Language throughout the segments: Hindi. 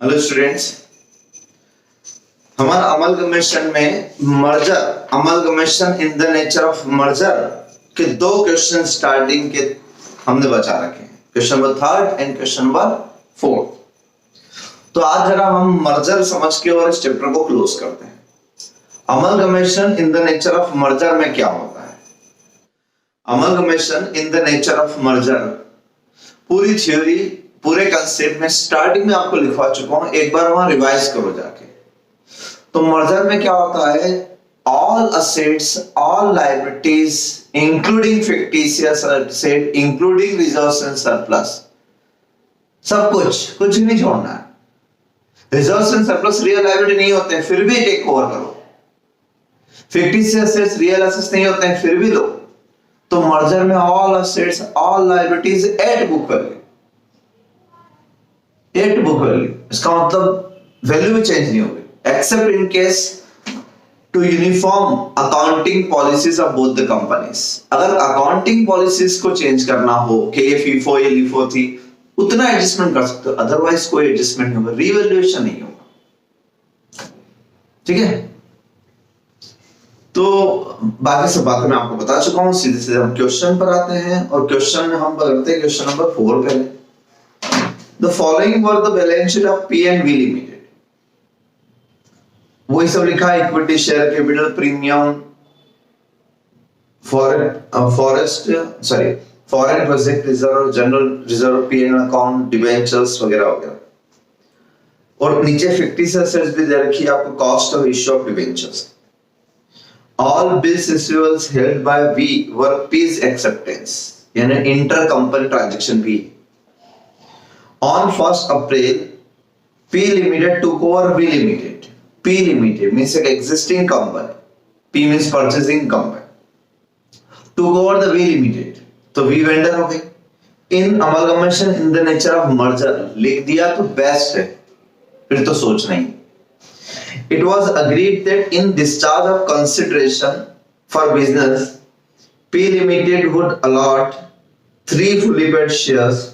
हेलो स्टूडेंट्स, हमारा अमलगमेशन में amalgamation in the nature of merger के दो क्वेश्चन स्टार्टिंग के हमने बचा रखे हैं, question number 3 and question number 4। तो आज जरा हम मर्जर समझ के और इस चैप्टर को क्लोज करते हैं। Amalgamation in the nature of merger में क्या होता है? Amalgamation in the nature of merger पूरी थ्योरी, पूरे कंसेप्ट में स्टार्टिंग में आपको लिखवा चुका हूं, एक बार वहां रिवाइज करो जाके। तो मर्जर में क्या होता है? All assets, all liabilities including fictitious asset, including reserves and surplus, सब कुछ नहीं छोड़ना है। Reserves and surplus real liability नहीं होते हैं, फिर भी टेक ओवर करो। फिक्टिशियस असेट्स रियल असेट्स नहीं होते हैं, फिर भी लो। तो मर्जर में all assets, all liabilities at book value, at book value, इसका मतलब वैल्यू भी चेंज नहीं होगी except in case to uniform accounting policies of both the companies. अगर अकाउंटिंग पॉलिसीज को चेंज करना हो कि ये फीफो ये लिफो थी, उतना एडजस्टमेंट कर सकते हो, अदरवाइज कोई एडजस्टमेंट नहीं होगा, रीवैल्यूएशन नहीं होगा। ठीक है, तो बाकी सब बातें मैं आपको बता चुका हूं। सीधे सीधे हम क्वेश्चन पर आते हैं और क्वेश्चन में हम करते हैं क्वेश्चन नंबर 4 पहले। The following were the balance sheet of P and V Limited. वही सब लिखा है, equity share capital premium, foreign project reserve, general reserve, P&L account, debentures वगैरह वगैरह। और नीचे फिक्टिशियस असेट्स भी दे रखी है आपको, cost of issue of debentures. All bills receivables held by V were P's acceptance, यानी इंटर कंपनी ट्रांजैक्शन भी। On 1st April, P Limited took over V Limited. P Limited means an existing company. P means purchasing company. Took over the V Limited. तो V vendor हो गई। In amalgamation in the nature of merger लिख दिया तो बेस्ट है, फिर तो सोचना ही। It was agreed that in discharge of consideration for business, P Limited would allot 3 fully paid shares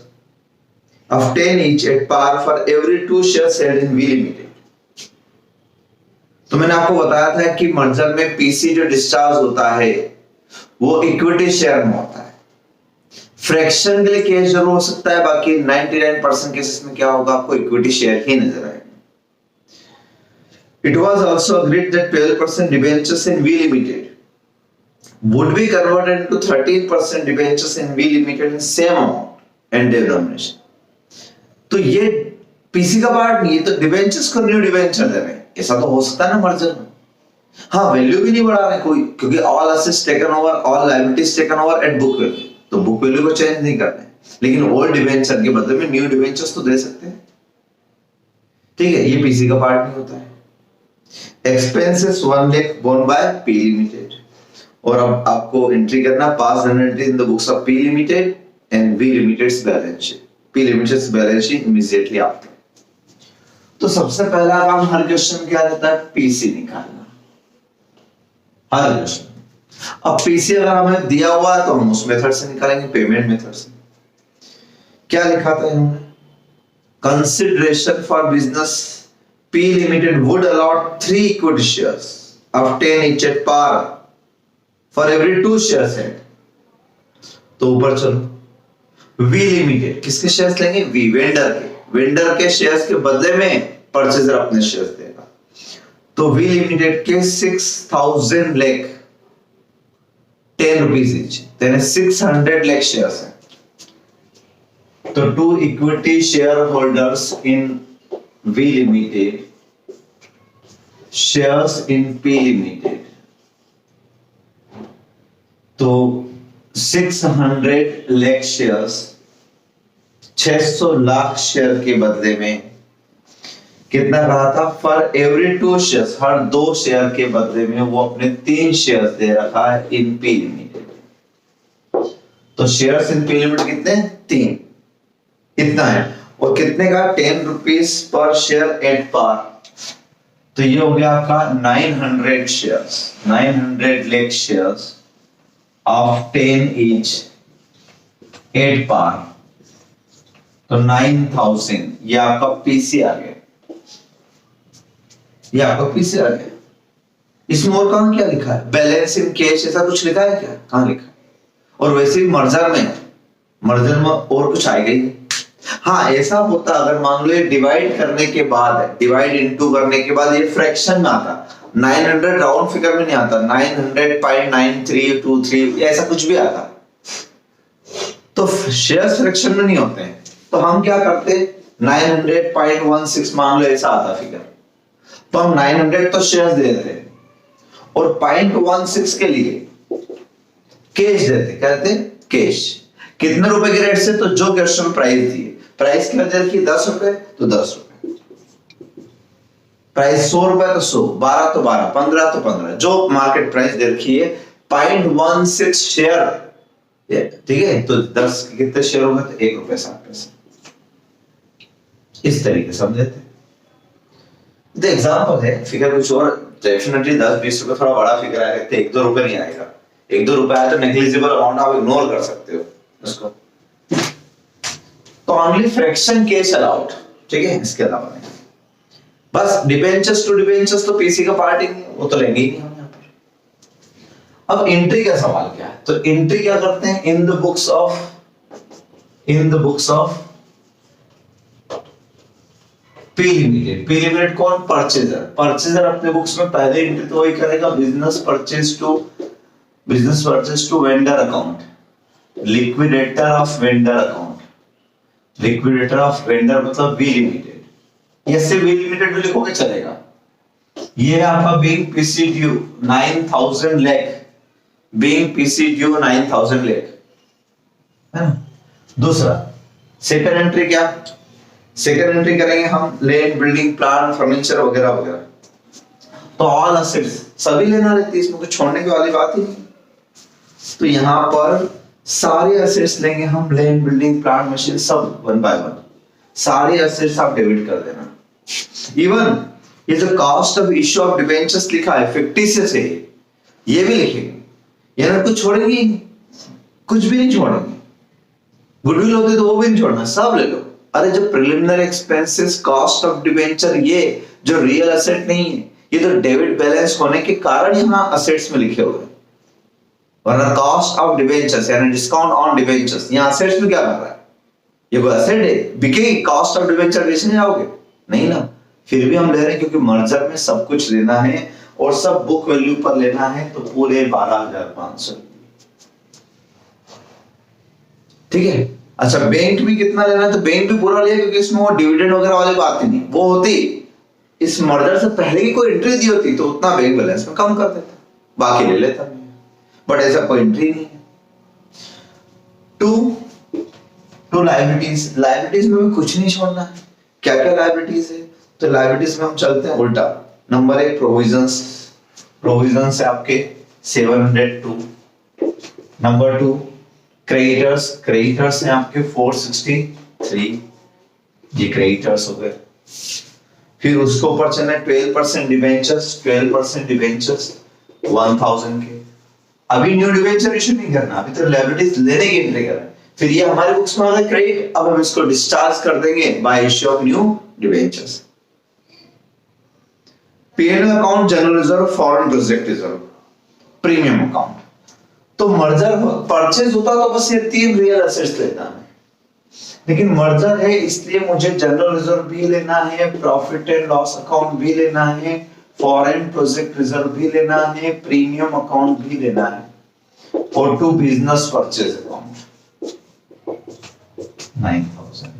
of 10 each at par for every 2 shares held in V Limited. तो मैंने आपको बताया था कि मर्जर में पीसी जो डिस्चार्ज होता है वो इक्विटी शेयर में होता है। फ्रैक्शन के लिए केस जरूर हो सकता है, बाकी 99% केसेस में क्या होगा, आपको इक्विटी शेयर ही नजर आएगा। It was also agreed that 12% debentures in V Limited would be converted into 13% debentures in V Limited in same amount and denomination. तो ये पीसी का पार्ट नहीं है, तो डिबेंचर्स को न्यू डिबेंचर दे रहे हैं, ऐसा तो हो सकता है ना मर्जर में। हाँ, वैल्यू भी नहीं बढ़ा रहे कोई, क्योंकि all assets taken over, all liabilities taken over at book value, तो बुक वैल्यू को चेंज नहीं करना है, लेकिन ओल्ड डिबेंचर के बदले में न्यू डिबेंचर्स तो दे सकते हैं। ठीक है, ये पीसी का पार्ट नहीं होता है। Expenses 1 lakh borne by P Limited, और अब आपको एंट्री करना past entry in the books of P Limited and V Limited's balance sheet. P Limited's balance sheet immediately after. तो सबसे पहला काम हर क्वेश्चन में क्या रहता है? पीसी निकालना, हर क्वेश्चन। अब पीसी अगर हमें दिया हुआ है तो हम उस मेथड से निकालेंगे, पेमेंट मेथड से। क्या लिखा था इन्होंने? Consideration for business, P Limited would allot 3 equity shares of 10 each at par for every 2 shares held। तो ऊपर चलो, V Limited किसके शेयर्स लेंगे? V वेंडर के शेयर्स के बदले में परचेजर अपने शेयर्स देगा। तो V Limited के 6000 लाख 10 रुपीज ईच, यानी 600 लाख शेयर्स हैं। तो 2 equity share holders in V Limited, shares in P Limited, तो 600 लाख शेयर्स, 600 लाख शेयर के बदले में कितना कहा था? For every 2 shares, her 2 share के बदले में वो अपने 3 शेयर्स दे रखा है इन पी लिमिटेड। तो शेयर्स इन पी लिमिटेड कितने? 3, इतना है। और कितने का? 10 rupees per share eight par, तो ये हो गया आपका 900 shares, 900 lakh shares of 10 each at par, तो 9000 ये आपका पीसी आ गया। ये आपका पीसी आ गया। इसमें और कहां क्या लिखा है, बैलेंस इन कैश ऐसा कुछ लिखा है क्या, कहां लिखा है? और वैसे भी मर्जर में और कुछ आएगा ही। हाँ ऐसा होता अगर मान लो ये डिवाइड करने के बाद है, डिवाइड इनटू करने के बाद ये फ्रैक्शन में आता, 900 राउंड फिगर में नहीं आता, 900.9323 ऐसा कुछ भी आता, तो शेयर्स फ्रैक्शन में नहीं होते हैं। तो हम क्या करते, 900.16 मान लो ऐसा आता फिगर, तो हम 900 तो शेयर्स दे देते और 0.16 के लिए कैश देते, कहते कैश कितने रुपए के रेट से, तो जो कस्टमर प्राइस दिए, प्राइस की वजह की 10 रुपए तो 10 रुपए, प्राइस 100 रुपए तो 100, 12 तो 12, 15 तो 15, जो मार्केट प्राइस दे रखी है 0.16 शेयर, ठीक है, तो 10 कितने शेयर होगा, तो 1 रुपए 60 पैसे। इस तरीके से हम देते हैं। एग्जाम्पल है, फिगर कुछ और, डेफिनेटली 10-20 रुपए थोड़ा बड़ा फिगर आएगा, 1-2 रुपए नहीं आएगा, 1-2 रुपए आया तो नेग्लिजिबल अमाउंट आप इग्नोर कर सकते हो उसको। तो ओनली फ्रैक्शन केस अलाउड, ठीक है, इसके अलावा नहीं। बस डिबेंचर्स टू डिबेंचर्स तो पीसी का पार्ट ही नहीं, वो तो लेंगे ही नहीं हम यहाँ पर। अब एंट्री का सवाल क्या है, तो एंट्री क्या करते हैं, in the books of P limited कौन, परचेजर अपने बुक्स में पहले एंट्री तो वही करेगा, business purchase to vendor account, liquidator of vendor account, liquidator of vendor मतलब बी लिमिटेड, ऐसे बी लिमिटेड भी लिखोगे चलेगा। ये आपका being PC due 9000 lakh, being PC due 9000 lakh है ना। दूसरा सेकंड एंट्री क्या, सेकंड एंट्री करेंगे हम लैंड बिल्डिंग प्लांट फर्नीचर वगैरह वगैरह, तो ऑल असेट्स सभी लेना रहती है, इसमें कुछ छोड़ने की वाली बात ही नहीं। तो यहां पर सारे असेट्स लेंगे हम, लैंड बिल्डिंग प्लांट मशीन सब 1 बाय 1, सारे असेट्स आप डेबिट कर देना। इवन ये जो cost of issue of debentures लिखा है फिक्टिशियस है, ये भी लिखेंगे, यानी कुछ छोड़ेंगे, कुछ भी नहीं छोड़ेंगे, गुडविल होते तो वो भी नहीं छोड़ना, सब ले लो। अरे जो preliminary expenses cost of debenture, ये जो रियल एसेट नहीं है, ये तो डेबिट बैलेंस होने के कारण यहाँ असेट्स में लिखे हुए, वरना कॉस्ट ऑफ डिबेंचर्स यानी डिस्काउंट ऑन डिबेंचर्स, यहाँ असेट्स में क्या कर रहा है, ये कोई असेट है, बिकेगी, कॉस्ट ऑफ डिबेंचर बेचने जाओगे नहीं ना, फिर भी हम ले रहे हैं क्योंकि मर्जर में सब कुछ लेना है और सब बुक वैल्यू पर लेना है, तो पूरे 12,500, ठीक है। अच्छा बैंक भी कितना लेना है, तो बैंक भी पूरा लिया क्योंकि इसमें वो डिविडेंड वगैरह वाली बात ही नहीं, वो होती इस मर्जर से पहले की कोई एंट्री दी होती तो उतना बैंक बैलेंस में कम कर देता, बाकी ले लेता, बट ऐसा कोई एंट्री नहीं है। टू लायबिलिटीज में भी कुछ नहीं छोड़ना है। क्या क्या लायबिलिटीज है, तो लायबिलिटीज में हम चलते हैं उल्टा। नंबर 1 प्रोविजंस है आपके 702। नंबर 2 क्रेडिटर्स हैं आपके 463, ये क्रेडिटर्स हो गए। फिर उसके ऊपर चलना 12% डिबेंचर्स 1000 के। अभी न्यू डिबेंचर इशू नहीं करना, अभी तो लायबिलिटीज लेने की एंट्री करना। फिर ये हमारे बुक्स में आ गया क्रेडिट, अब हम इसको डिस्चार्ज कर देंगे bye issue of new debentures. P&L account, general reserve, foreign project reserve, premium account. तो मर्जर परचेज होता तो बस ये 3 रियल एसेट्स लेता है, लेकिन मर्जर है इसलिए मुझे जनरल रिजर्व भी लेना है, प्रॉफिट एंड लॉस अकाउंट भी लेना है, फॉरेन प्रोजेक्ट रिजर्व भी लेना है, प्रीमियम अकाउंट भी लेना है, और 2 बिजनेस परचेज अकाउंट 9000,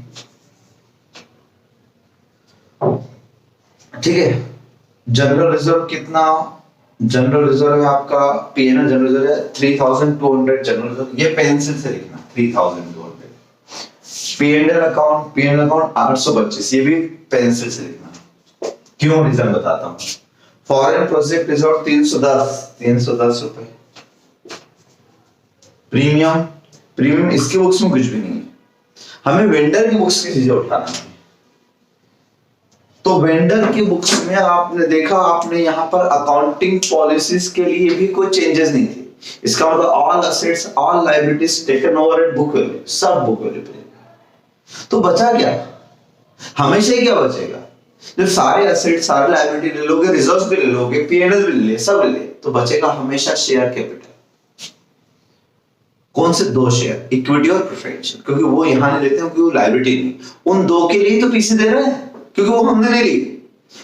ठीक है। जनरल रिजर्व कितना, जनरल रिजर्व है आपका P&L जनरल रिजर्व है 3200 जनरल रिजर्व, ये पेंसिल से लिखना 3200। P&L अकाउंट 825, ये भी पेंसिल से लिखना। क्यों रीजन बताता हूं। फॉरेन प्रोजेक्ट रिजर्व 310 रुपए। प्रीमियम इसके बुक्स में कुछ भी नहीं है, हमें वेंडर की बुक्स की चीजें उठाना है। तो वेंडर की बुक्स में आपने देखा, आपने यहाँ पर अकाउंटिंग पॉलिसीज के लिए भी कोई चेंजेस नहीं थे। इसका मतलब all assets all liabilities taken over at book value, सब बुक वैल्यू पे। तो बचा क्या, हमेशा क्या बचेगा, जब सारे एसेट सारे लायबिलिटी ले लोगे, रिजर्व्स भी ले लोगे, पीएनएल भी ले, सब ले, तो बचेगा हमेशा शेयर कैपिटल। कौन से दो शेयर, इक्विटी और प्रेफरेंशियल, क्योंकि वो यहां नहीं लेते हैं क्योंकि वो लायबिलिटी नहीं, उन दो के लिए तो पीसी दे रहे हैं क्योंकि वो हमने नहीं ली।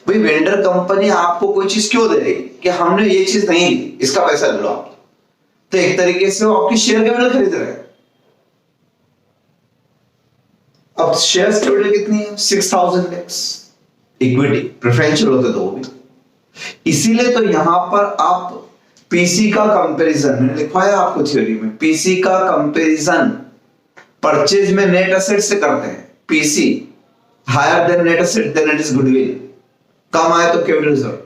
भाई वेंडर कंपनी आपको कोई चीज क्यों दे रही कि हमने ये चीज नहीं ली, इसका पैसा ले लो आप, तो एक तरीके से वो आपकी शेयर कैपिटल खरीद रहे हैं। अब शेयर कैपिटल कितनी है, 6000 लैक्स, इक्विटी प्रेफरेंशियल होते तो वो भी, इसीलिए तो यहां पर आप पीसी का कंपैरिजन मैंने लिखवाया आपको थ्योरी में, पीसी का कंपैरिजन परचेज में नेट एसेट से करते हैं, PC higher than net asset then it is goodwill, कम आए तो कैपिटल रिजर्व,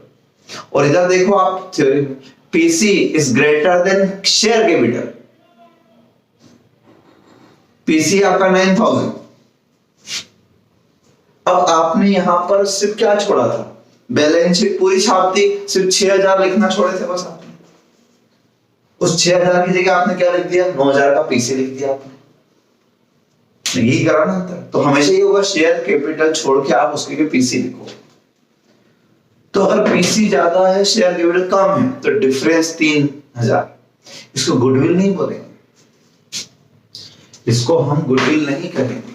और इधर देखो आप थ्योरी में PC is greater than share capital, PC आपका 9000। अब आपने यहां पर सिर्फ क्या छोड़ा था, बैलेंस शीट पूरी छाप दी, सिर्फ 6000 लिखना छोड़े थे बस आपने। उस 6000 की जगह आपने क्या लिख दिया, 9000 का पीसी लिख दिया आपने, यही करा ना अंतर। तो हमेशा ये होगा शेयर कैपिटल छोड़ के आप उसके लिए पीसी लिखो। तो अगर पीसी ज्यादा है शेयर कैपिटल कम है तो डिफरेंस 3000, इसको गुडविल नहीं बोलेंगे, इसको हम गुडविल नहीं करेंगे।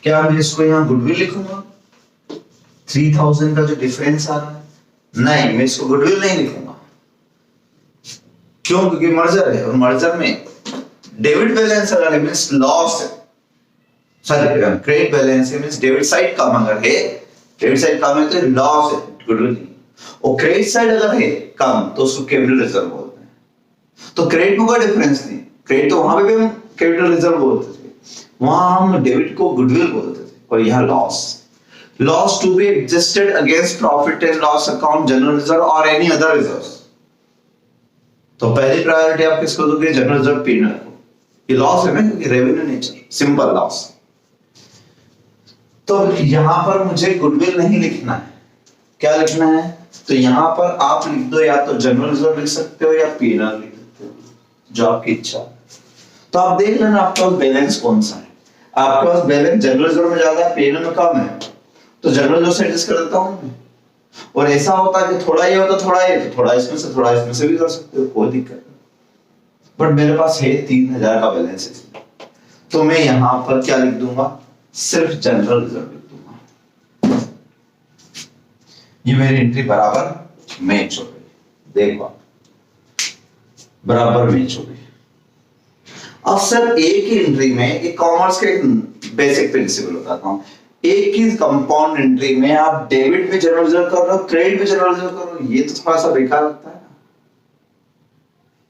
क्या मैं इसको यहां गुडविल लिखूंगा, 3000 का जो डिफरेंस आ रहा है, नहीं मैं इसको गुडविल नहीं लिखूंगा। क्यों, क्योंकि मर्जर है, और मर्जर में डेबिट बैलेंस अगर है मींस लॉस है, सॉरी क्रेडिट बैलेंस है मींस डेबिट साइड कम अगर है, डेबिट साइड कम है तो लॉस है, गुडविल नहीं। और क्रेडिट साइड अगर है कम तो उसको कैपिटल रिजर्व बोलते हैं। तो क्रेडिट में कोई डिफरेंस नहीं, क्रेडिट तो वहां पे भी हम कैपिटल रिजर्व बोलते थे, वहां हम डेबिट को गुडविल बोलते थे, और यहां loss to be adjusted against profit and loss account, general reserve और एनी अदर रिजर्व्स। तो पहली प्रायोरिटी आप किसको दोगे, जनरल रिजर्व पीएनएल को, ये लॉस है ना क्योंकि रेवेन्यू नेचर, सिंपल लॉस। तो यहां पर मुझे गुडविल नहीं लिखना है, क्या लिखना है, तो यहां पर आप लिख दो या तो जनरल रिजर्व लिख सकते हो या पीएनएल लिख सकते हो, जो आपकी इच्छा। तो आप देख लेना आपके पास बैलेंस कौन सा है, आपके पास बैलेंस जनरल रिजर्व में ज्यादा है, पीएनएल में कम है, तो जनरल रिजर्व से एडजस्ट कर देता हूं। और ऐसा होता है कि थोड़ा ये हो तो थोड़ा ये, तो थोड़ा इसमें से भी कर सकते हो, कोई दिक्कत नहीं। बट मेरे पास है 3000 का बैलेंस है, तो मैं यहां पर क्या लिख दूंगा, सिर्फ जनरल रिजर्व लिख दूंगा। ये मेरी एंट्री बराबर मैच हो गई, देखो बराबर मैच हो गई। अब सर एक ही एंट्री में, एक कॉमर्स का एक बेसिक प्रिंसिपल बताता हूं, एक ही कंपाउंड एंट्री में आप डेबिट भी जनरल रिजर्व कर रहे हो, क्रेडिट भी जनरल रिजर्व कर रहे हो, ये तो थोड़ा सा बेकार लगता है।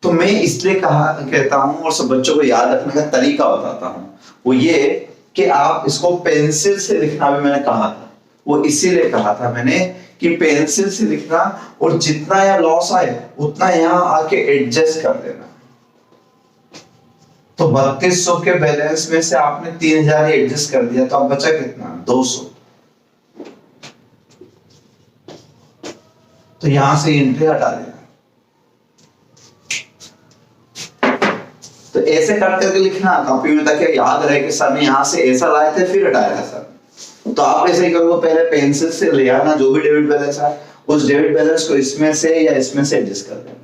तो मैं इसलिए कहता हूं और सब बच्चों को याद रखने का तरीका बताता हूं, वो ये कि आप इसको पेंसिल से लिखना भी मैंने कहा था, वो इसीलिए कहा था मैंने कि पेंसिल से लिखना, और जितना यहाँ लॉस आए उतना यहाँ आके एडजस्ट कर देना। तो 3200 के बैलेंस में से आपने 3000 एडजस्ट कर दिया, तो अब बचा कितना, 200। तो यहां से एंट्री हटा देना। तो ऐसे कट करके लिखना कॉपी में, ताकि याद रहे कि सर ने यहां से ऐसा लाए थे फिर हटाया था सर। तो आप ऐसे ही करोगे, पहले पेंसिल से ले आना जो भी डेबिट बैलेंस है, उस डेबिट बैलेंस को इसमें से या इसमें से एडजस्ट कर देना।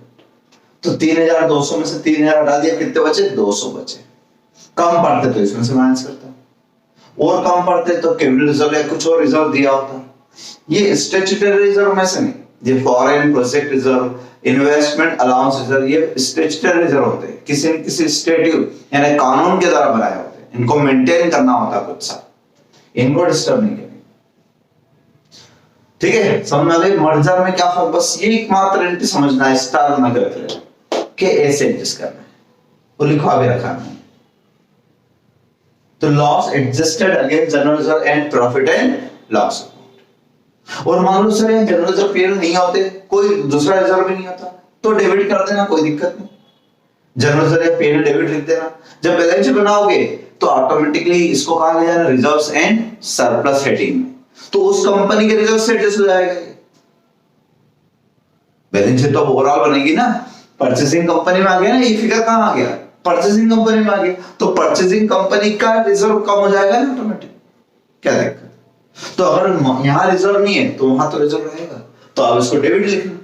तो 3200 में से 3000 हटा दिया, कितने बचे, 200 बचे। कम पड़ते तो इसमें से माइनस करता, और कम पड़ते तो कैपिटल रिजर्व या कुछ और रिजर्व दिया होता। ये स्टैट्यूटरी रिजर्व में से नहीं, ये foreign project reserve, investment allowance reserve, ये स्टैट्यूटरी रिजर्व होते हैं, किसी न किसी स्टैट्यूट यानी कानून के द्वारा बनाए होते हैं, इनको मेंटेन करना होता कुछ सा, इनको डिस्टर्ब नहीं करना। ठीक है, समझ में मर्जर में क्या फर्क, बस ये एकमात्र एंट्री समझना है, स्टार बना के रख लेना कि ऐसे एडजस्ट करना है, वो लिखवा भी रखा है। तो loss adjusted against general reserve and profit and loss account. और मान लो सर जनरल रिजर्व पीएनएल नहीं होते, कोई दूसरा रिजर्व भी नहीं होता, तो डेबिट कर देना, कोई दिक्कत नहीं, जनरल रिजर्व या पीएनएल डेबिट लिख देना। जब बैलेंस शीट बनाओगे तो ऑटोमेटिकली इसको कहा गया है रिजर्व्स एंड सरप्लस हेडिंग में, तो उस कंपनी के रिजर्व से एडजस्ट हो जाएगा। बैलेंस शीट तो ओवरऑल बनेगी ना, परचेसिंग कंपनी में आ गया ना, ये फिगर कहां आ गया, परचेसिंग कंपनी में आ गया, तो परचेसिंग कंपनी का रिजर्व कम हो जाएगा ना ऑटोमेटिक, क्या दिक्कत। तो अगर यहाँ रिजर्व नहीं है तो वहां तो रिजर्व रहेगा, तो आप इसको डेबिट लिखना।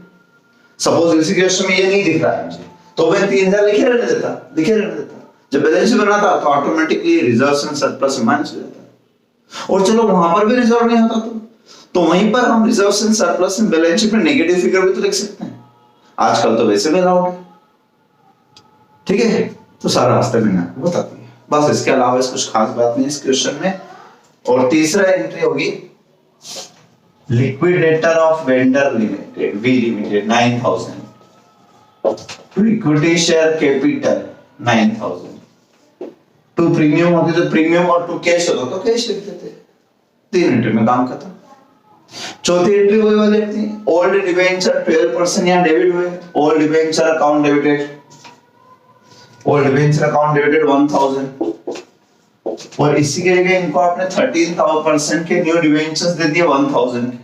सपोज इसी क्वेश्चन में ये नहीं दिख रहा है मुझे, तो मैं 3000 लिखे रहने देता। जब बैलेंस शीट बनाता तो automatically reserves and surplus minus हो जाता। और चलो वहां पर भी रिजर्व नहीं होता तो वहीं पर हम रिजर्व्स एंड सरप्लस में बैलेंस शीट में नेगेटिव फिगर भी तो लिख सकते हैं। आजकल तो वैसे भी अलाउड है, ठीक है। तो सारा रास्ते में आपको बताती है, बस इसके अलावा कुछ खास बात नहीं इस क्वेश्चन में। और तीसरा एंट्री होगी liquidator of vendor limited V limited 9000 to equity share capital 9000 to premium होती तो प्रीमियम और टू कैश होता तो कैश लिख देते। 3 एंट्री में काम खत्म। चौथी एंट्री वही वाली अपनी ओल्ड डिबेंचर 12% यहां डेबिट हुए। Old debenture account debited, old debenture account debited 1000 और इसी के जगह इनको आपने 13% के न्यू डिबेंचर्स दे दिए 1000 के।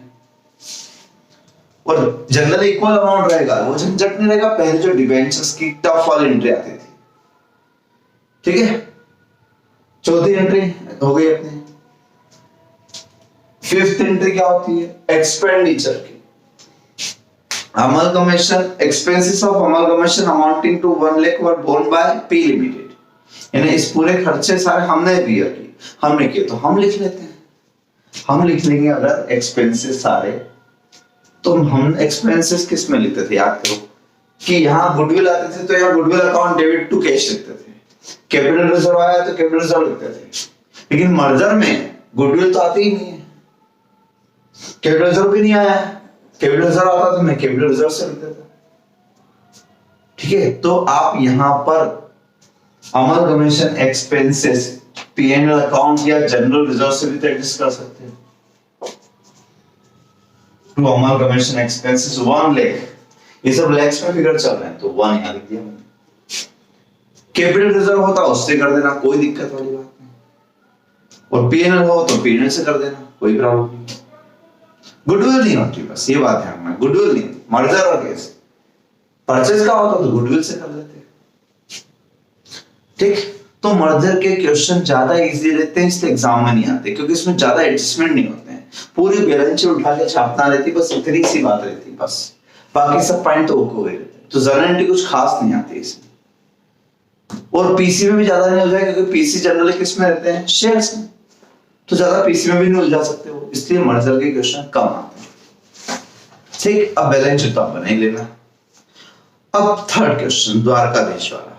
और जनरल इक्वल अमाउंट रहेगा, वो झंझट नहीं रहेगा। पहले जो डिबेंचर्स की टफ वाली एंट्री आती थी, ठीक है। चौथी एंट्री हो गई अपनी। फिफ्थ एंट्री क्या होती है? एक्सपेंडिचर की। Amalgamation expenses of amalgamation amounting to 1 lakh were borne by P limited. यानी इस पूरे खर्चे सारे हमने बियर की, हमने किए तो हम लिख लेते हैं। हम लिख लेंगे अगर एक्सपेंसेस सारे, तो हम एक्सपेंसेस किस में लिखते थे? याद करो कि यहाँ गुडविल आते थे तो यहाँ goodwill account debit to cash लिखते थे। कैपिटल रिजर्व आया तो कैपिटल रिजर्व लिखते थे। लेकिन मर्जर में गुडविल तो आती ही नहीं है, कैपिटल रिजर्व भी नहीं आया। कैपिटल रिजर्व आता तो मैं कैपिटल रिजर्व से लिख देता, ठीक है। तो आप यहां पर अमलगमेशन एक्सपेंसेस P&L अकाउंट या जनरल रिजर्व से भी एडजस्ट कर सकते हैं। टू अमलगमेशन एक्सपेंसेस 1 लाख, ये सब लैक्स में फिगर चल रहे हैं तो 1 यहां लिख दिया मैंने। कैपिटल रिजर्व होता उससे कर देना, कोई दिक्कत वाली बात नहीं। और P&L हो तो P&L से कर देना, कोई प्रॉब्लम नहीं। गुडविल नहीं होती, बस ये बात ध्यान में। गुडविल नहीं, मर्जर और केस परचेज का होता तो गुडविल से कर लेते, ठीक। तो मर्जर के क्वेश्चन ज्यादा इजी रहते हैं, इसलिए एग्जाम में नहीं आते, क्योंकि इसमें ज्यादा एडजस्टमेंट नहीं होते हैं। पूरी बैलेंस शीट उठा के छापना रहती, बस इतनी सी बात रहती बस। बाकी सब पॉइंट तो ओके हुए रहते हैं। तो जर्नल एंट्री कुछ खास नहीं आती इसमें। और पीसी में भी ज्यादा नहीं हो जाएगा, क्योंकि पीसी जनरली किस में रहते हैं? शेयर्स में। तो ज्यादा पीसी में भी नहीं उलझा सकते हो, इसलिए मर्जर के क्वेश्चन कम आते हैं, ठीक। अब बैलेंस शीट तो आप बना ही लेना। अब थर्ड क्वेश्चन द्वारकाधीश वाला।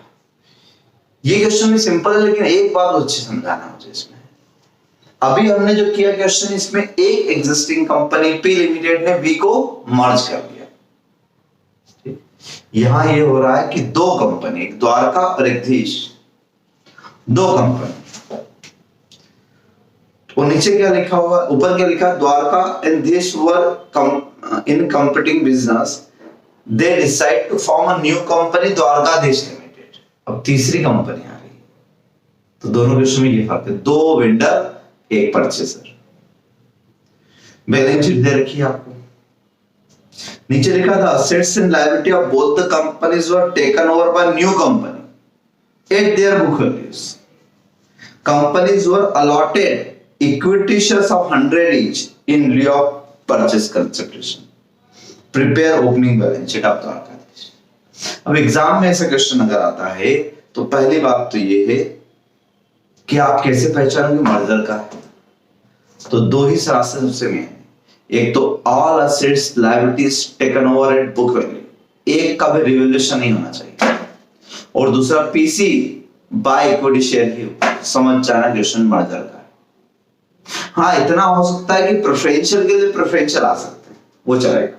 ये क्वेश्चन भी सिंपल है, लेकिन एक बात अच्छी समझाना मुझे इसमें। अभी हमने जो किया क्वेश्चन, इसमें एक एग्जिस्टिंग कंपनी पी लिमिटेड ने वी को मर्ज कर दिया। यहां ये हो रहा है कि दो कंपनी, एक द्वारका और एक धीश, दो कंपनी। और नीचे क्या लिखा हुआ, ऊपर क्या लिखा? Dwarka and Dhish were in competing business, they decide to form a new company Dwarkadhish limited. अब तीसरी कंपनी आ रही, तो दोनों केस में ये फर्क है, दो वेंडर एक परचेसर। बैलेंस शीट दे रखी है आपको। नीचे लिखा था assets and liability of both the companies were taken over by new company at their book values. Companies were allotted equity shares of 100 each in lieu of purchase consideration. Prepare opening balance sheet of Dwarkadhish. अब एग्जाम में ऐसा क्वेश्चन अगर आता है तो पहली बात तो ये है कि आप कैसे पहचानोगे मर्जर का है। तो दो ही रास्ते सबसे मेन, एक तो all assets liabilities taken over at book value, एक का भी रिवैल्यूएशन नहीं होना चाहिए, और दूसरा पीसी बाय इक्विटी शेयर ही समझ जाना क्वेश्चन मर्जर का है। हाँ, इतना हो सकता है कि प्रेफरेंशियल के लिए प्रेफरेंशियल आ सकते हैं, वो चलेगा,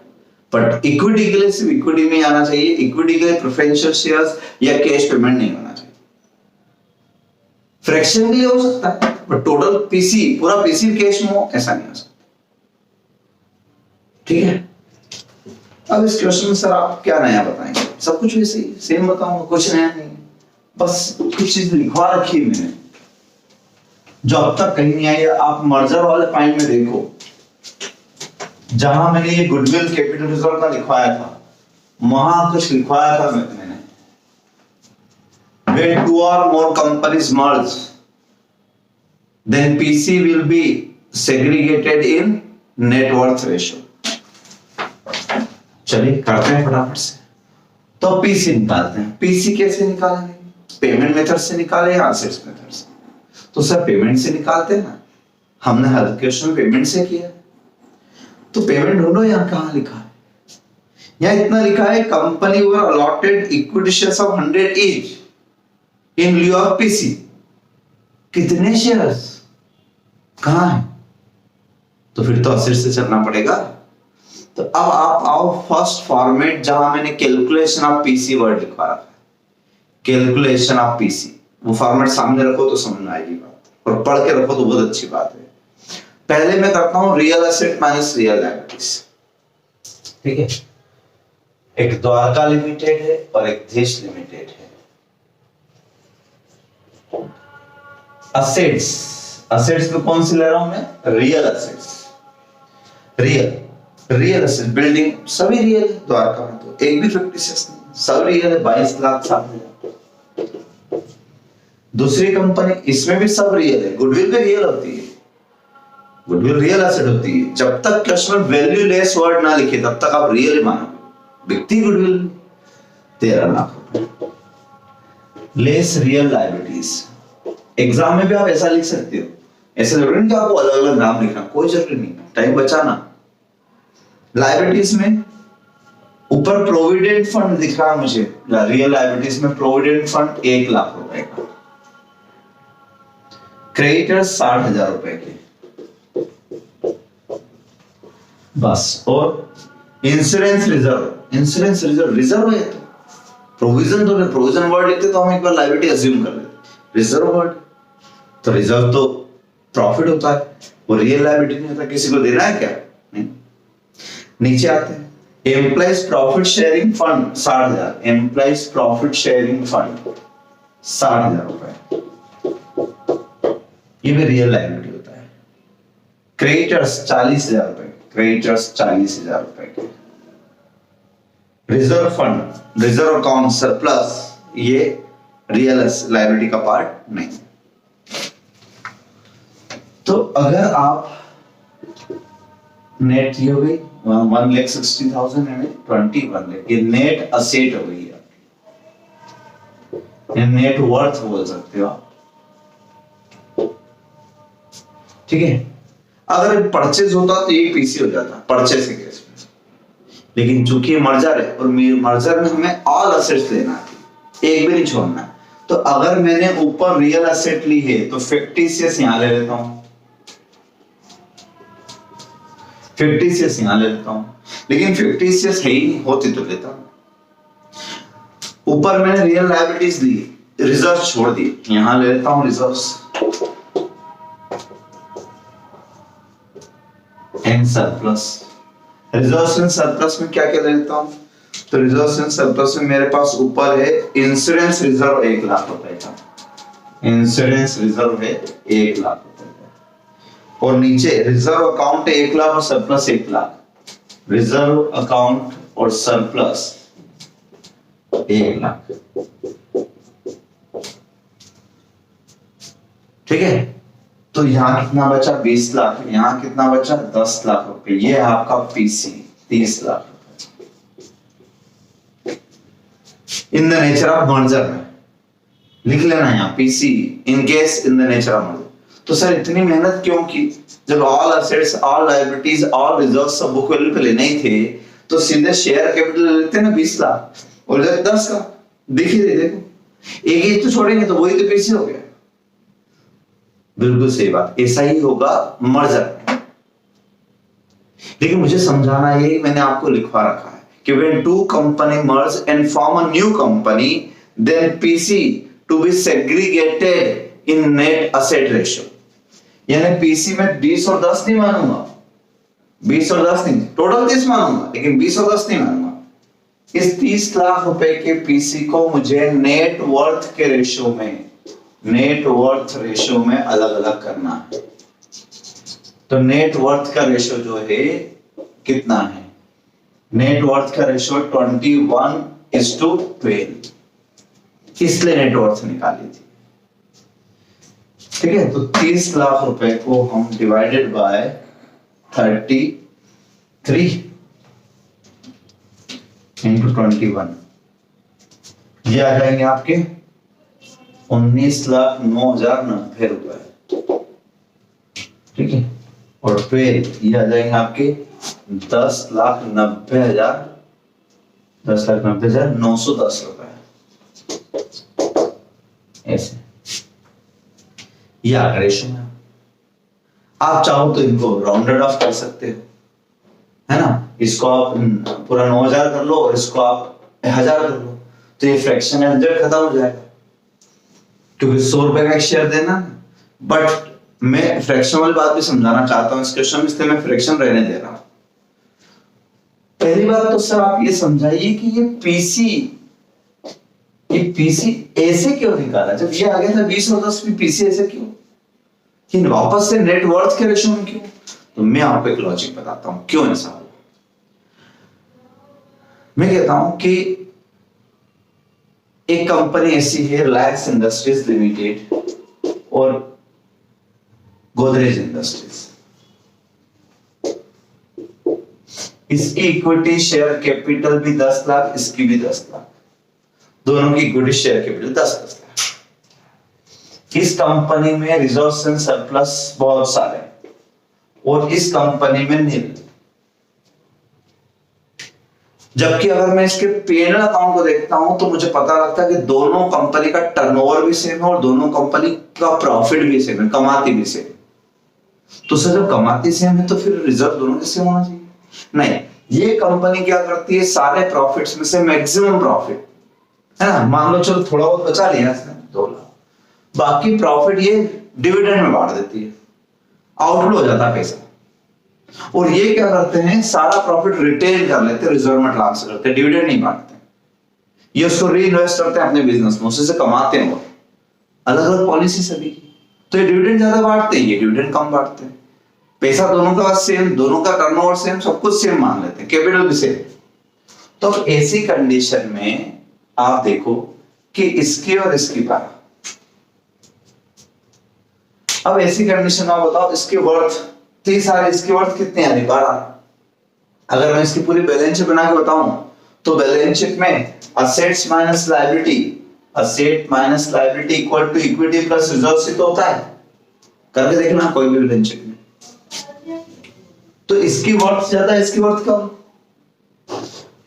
बट इक्विटी के लिए सिर्फ इक्विटी में आना चाहिए। इक्विटी के लिए प्रेफरेंशियल शेयर्स या कैश पेमेंट नहीं होना चाहिए। फ्रैक्शन के लिए हो सकता है, बट टोटल पीसी, पूरा पीसी कैश में हो, ऐसा नहीं हो सकता, ठीक है। अब इस क्वेश्चन में सर आप क्या नया बताएंगे? सब कुछ वैसे ही सेम बताऊंगा, कुछ नया नहीं, बस कुछ चीज लिखवा रखी है मैंने जो अब तक कहीं नहीं आई है। आप मर्जर वाले पॉइंट में देखो, जहां मैंने ये गुडविल कैपिटल रिजर्व का लिखवाया था, वहां कुछ लिखवाया था मैंने, when two or more companies merge then PC will be segregated in net worth ratio. चलिए करते हैं फटाफट से। तो पीसी निकालते हैं। पीसी कैसे निकालेंगे? पेमेंट मेथड से निकाले या असेट्स मेथड से? तो सर पेमेंट से निकालते हैं ना, हमने हर क्वेश्चन पेमेंट से किया। तो पेमेंट ढूंढो, यहाँ कहां लिखा है? यहाँ इतना लिखा है, company were allotted equity shares of 100 each in लिeu of PC. कितने शेयर्स कहां है? तो फिर तो असेट से चलना पड़ेगा। तो अब आप आओ फर्स्ट फॉर्मेट, जहां मैंने कैलकुलेशन ऑफ पीसी वर्ड लिखवा रखा है, कैलकुलेशन ऑफ पीसी। वो फॉर्मेट सामने रखो तो समझ में आएगी बात, और पढ़ के रखो तो बहुत अच्छी बात है। पहले मैं करता हूं real asset minus real liabilities. ठीक है, एक द्वारका लिमिटेड है और एक देश लिमिटेड है। असेट्स, असेट्स में कौन सी ले रहा हूं मैं? Real assets. Real asset building सभी रियल है द्वारका में, तो एक भी फिक्टिशियस नहीं, सब रियल है। 22 लाख सामने। दूसरी कंपनी, इसमें भी सब रियल है। गुडविल भी रियल होती है, गुडविल रियल एसेट होती है। जब तक कस्टमर वैल्यू लेस वर्ड ना लिखे तब तक आप रियल ही मानोगे। बिकती गुडविल 13 लाख रुपए। लेस रियल लायबिलिटीज, एग्जाम में भी आप ऐसा लिख सकते हो। ऐसा जरूरी नहीं कि आपको अलग अलग नाम लिखना, कोई जरूरी नहीं, टाइम बचाना। लायबिलिटीज में ऊपर प्रोविडेंट फंड दिख रहा है मुझे, रियल लायबिलिटीज में प्रोविडेंट फंड 1 लाख रुपए का, क्रेडिटर्स 60,000 रुपए के बस, और insurance reserve. Insurance reserve reserve है, तो प्रोविजन तो प्रोविजन वर्ड लिखते तो हम एक बार लायबिलिटी अज्यूम कर लेते। रिजर्व वर्ड तो रिजर्व तो प्रॉफिट होता है, वो रियल लायबिलिटी नहीं होता। किसी को देना है क्या? नहीं। नीचे आते हैं, employees profit sharing fund 60,000। Employees profit sharing fund 60,000 रुपए, ये भी रियल लायबिलिटी होता है। क्रेडिटर्स 40,000 रुपए, क्रेडिटर्स 40,000 रुपए के। Reserve fund, reserve account surplus, ये रियल लायबिलिटी का पार्ट नहीं। तो अगर आप नेट ये हो गई 1,60,000 है, 21 लाख, ये नेट असेट हो गई है, नेट वर्थ बोल सकते हो आप। ठीक है, अगर परचेज होता तो ये पीसी हो जाता, परचेज के केस में। लेकिन चूंकि मर्जर है, और मर्जर में हमें ऑल असेट्स लेना है, एक भी नहीं छोड़ना है। तो अगर मैंने ऊपर रियल एसेट ली है तो फिक्टिशियस यहां ले लेता हूं, फिक्टिशियस यहां ले लेता हूं। लेकिन फिक्टिशियस है ही नहीं, होती तो लेता हूं। ऊपर मैंने रियल लायबिलिटीज ली, रिजर्व छोड़ दी, यहां ले लेता हूं reserves and surplus. Reserves and surplus में क्या क्या ले लेता हूं? तो रिजर्व्स एंड सरप्लस में मेरे पास ऊपर है इंश्योरेंस रिजर्व 1 लाख रुपए का, इंश्योरेंस रिजर्व है 1 लाख रुपए का, और नीचे रिजर्व अकाउंट है 1 लाख और सरप्लस 1 लाख। रिजर्व अकाउंट और सरप्लस 1 लाख। ठीक है, तो यहां कितना बचा? 20 लाख। यहां कितना बचा? 10 लाख रुपए। ये है आपका पीसी 30 लाख रुपए। In the nature of merger में लिख लेना यहां PC in case in the nature of merger. तो सर इतनी मेहनत क्यों की? जब all assets, all liabilities, all reserves सब बुक वैल्यू पे लेने ही थे तो सीधे शेयर कैपिटल ले लेते ना 20 लाख और 10 लाख। देखिए देखो, एक ही तो छोड़ेंगे तो वही तो पीसी हो गया। बिल्कुल सही बात, ऐसा ही होगा मर्जर। लेकिन मुझे समझाना ये, मैंने आपको लिखवा रखा है कि when two company merge and form a new company, then PC to be segregated in net asset ratio। यानी PC में 20 और 10 नहीं मानूंगा, 20 और 10 नहीं, टोटल 30 मानूंगा, लेकिन 20 और 10 नहीं मानूंगा। इस 30 लाख रुपए के PC को मुझे नेट वर्थ के रेशियो में, नेट वर्थ रेशियो में अलग अलग करना है। तो नेट वर्थ का रेशियो जो है कितना है? नेट वर्थ का रेशियो 21:12, इसलिए नेट वर्थ निकाली थी। ठीक है, तो 30 लाख रुपए को हम डिवाइडेड बाय 33 इंटू 21, ये आ जाएंगे आपके 19,09,090 रुपए। ठीक है, और फिर ये आ जाएंगे आपके 10,90,910 रुपए। ऐसे ये आगे रेशो में आप चाहो तो इनको राउंडेड ऑफ कर सकते हो, है ना। इसको आप पूरा 9,000 कर लो और इसको आप 1,000 कर लो, तो ये फ्रैक्शन एलजेड खत्म हो जाएगा, क्योंकि 100 रुपए का एक शेयर देना। बट मैं फ्रैक्शन वाली बात भी समझाना चाहता हूँ इस क्वेश्चन में, इसलिए मैं फ्रैक्शन रहने दे रहा हूं। पहली बात तो सर आप ये समझाइए कि ये पीसी ऐसे क्यों निकाला, जब ये आ गया था 20 और 10 भी पीसी ऐसे क्यों, कि वापस से नेट वर्थ के रेशो में क्यों। तो मैं आपको एक लॉजिक बताता हूं क्यों ऐसा हुआ। मैं कहता हूं कि एक कंपनी ऐसी है रिलायंस इंडस्ट्रीज लिमिटेड और गोदरेज इंडस्ट्रीज, इसकी इक्विटी शेयर कैपिटल भी 10 लाख, इसकी भी 10 लाख, दोनों की इक्विटी शेयर कैपिटल 10-10 लाख। इस कंपनी में रिजर्व्स एंड सरप्लस बहुत सारे और इस कंपनी में नील। जबकि अगर मैं इसके P&L अकाउंट को देखता हूं तो मुझे पता लगता है कि दोनों कंपनी का टर्नओवर भी सेम है और दोनों कंपनी का प्रॉफिट भी सेम है, कमाती भी सेम। तो सर जब कमाती सेम है तो फिर रिजर्व दोनों के सेम होना चाहिए। नहीं, ये कंपनी क्या करती है, सारे प्रॉफिट्स में से मैक्सिमम प्रॉफिट, है ना, मान लो चलो थोड़ा बहुत बचा लिया इसने 2 लाख, बाकी प्रॉफिट ये डिविडेंड में बांट देती है, आउटफ्लो हो जाता है पैसा। और ये क्या करते हैं, सारा प्रॉफिट रिटेन कर लेते हैं, रिजर्व में ट्रांसफर करते हैं, डिविडेंड नहीं बांटते। ये उसको री इन्वेस्ट करते हैं अपने बिजनेस में, उससे कमाते हैं वो, अलग अलग पॉलिसी सभी की। तो ये डिविडेंड ज्यादा बांटते हैं, ये डिविडेंड कम बांटते हैं। पैसा दोनों का सेम, दोनों का टर्नओवर सेम, सब कुछ सेम मान लेते हैं, कैपिटल भी सेम। तो ऐसी कंडीशन में आप देखो कि इसकी और इसकी पारा, अब ऐसी कंडीशन में बताओ इसकी वर्थ 30 आ रही, इसकी वर्थ कितनी आ रही, 12। अगर मैं इसकी पूरी बैलेंस शीट बना के बताऊं तो बैलेंस शीट में assets minus liability, asset minus liability equal to equity plus reserves ही तो होता है। करके देखना कोई भी बैलेंस शीट में। तो इसकी वर्थ ज्यादा, इसकी वर्थ कम,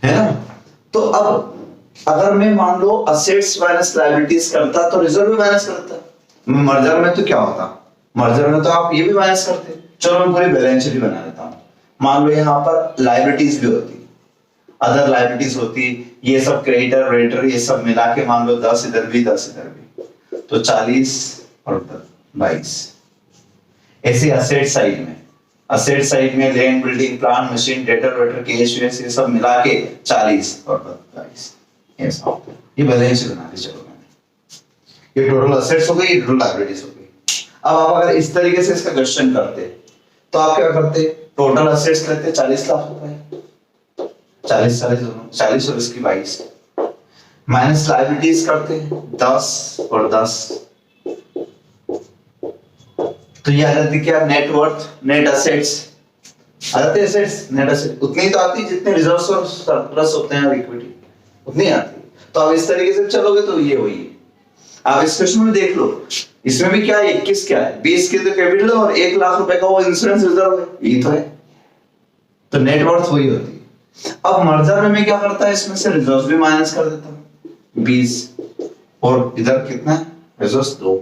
है ना। तो अब अगर मैं मान लो असेट्स माइनस लायबिलिटीज करता तो रिजर्व भी माइनस करता। मर्जर में तो क्या होता, मर्जर में तो आप ये भी माइनस करते। चलो मैं पूरी बैलेंस शीट बना देता हूं। मान लो यहाँ पर लायबिलिटीज भी होती, अदर लायबिलिटीज होती, ये सब क्रेडिटर वेटर ये सब मिला के मान लो 10 इधर भी 10 इधर भी, तो 40 और 22। ऐसे असेट साइड में, असेट साइड में land building plant machine debtor वेटर कैश वैश ये सब मिला के 40 और 22 ऐसा। ये बैलेंस शीट बना दी चलो मैंने, ये टोटल असेट्स हो गई, ये टोटल लायबिलिटीज हो गई। अब आप अगर इस तरीके से इसका क्वेश्चन करते तो आप क्या करते, टोटल असेट्स लेते 40 लाख रुपए, 40 40 और इसकी 22, माइनस लायबिलिटीज करते 10 और 10, तो ये आ जाती क्या, नेट वर्थ, नेट असेट्स आ जाते, असेट्स नेट असेट उतनी तो आती जितने रिजर्व्स और सरप्लस होते हैं और इक्विटी उतनी आती। तो आप इस तरीके से चलोगे तो ये वही है। आप इस क्वेश्चन में देख लो, इसमें भी क्या है, 21 क्या है, 20 के तो कैपिटल और 1 लाख रुपए का वो इंश्योरेंस रिजर्व है, ये तो है। तो नेट वर्थ वही होती है। अब मर्जर में मैं क्या करता है, इसमें से रिजर्व भी माइनस कर देता हूं 20 और इधर कितना है रिजर्व 2।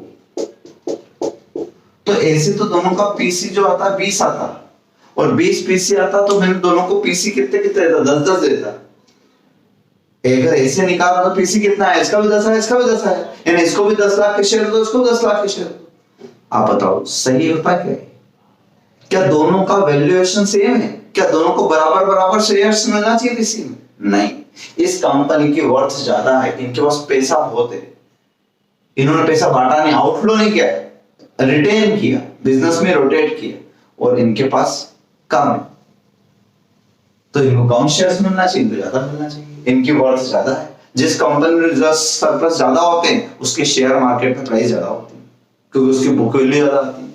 तो ऐसे तो दोनों का पीसी जो आता है 20 आता और 20 पीसी आता, तो मैंने दोनों को पीसी कितने कितने देता, 10-10 देता। अगर ऐसे निकाला तो पीसी कितना है, इसका भी 10 है, इसका भी 10 है, यानी इसको भी 10 लाख के शेयर दो, इसको 10 लाख के शेयर। आप बताओ सही होता क्या, क्या दोनों का वैल्यूएशन सेम है, क्या दोनों को बराबर बराबर शेयर्स मिलना चाहिए पीसी में? नहीं, इस कंपनी की वर्थ ज्यादा है, इनके पास पैसा बहुत है, इन्होंने पैसा बांटा नहीं, आउटफ्लो नहीं किया, रिटेन किया, बिजनेस में रोटेट किया, और इनके पास कम है, तो इनको कम शेयर्स मिलना चाहिए, इनको ज्यादा मिलना चाहिए, इनकी वर्थ ज्यादा है। जिस कंपनी में रिजर्व सरप्लस ज्यादा होते हैं उसके शेयर मार्केट में प्राइस ज्यादा होती है, क्योंकि उसकी बुक वैल्यू ज्यादा आती है।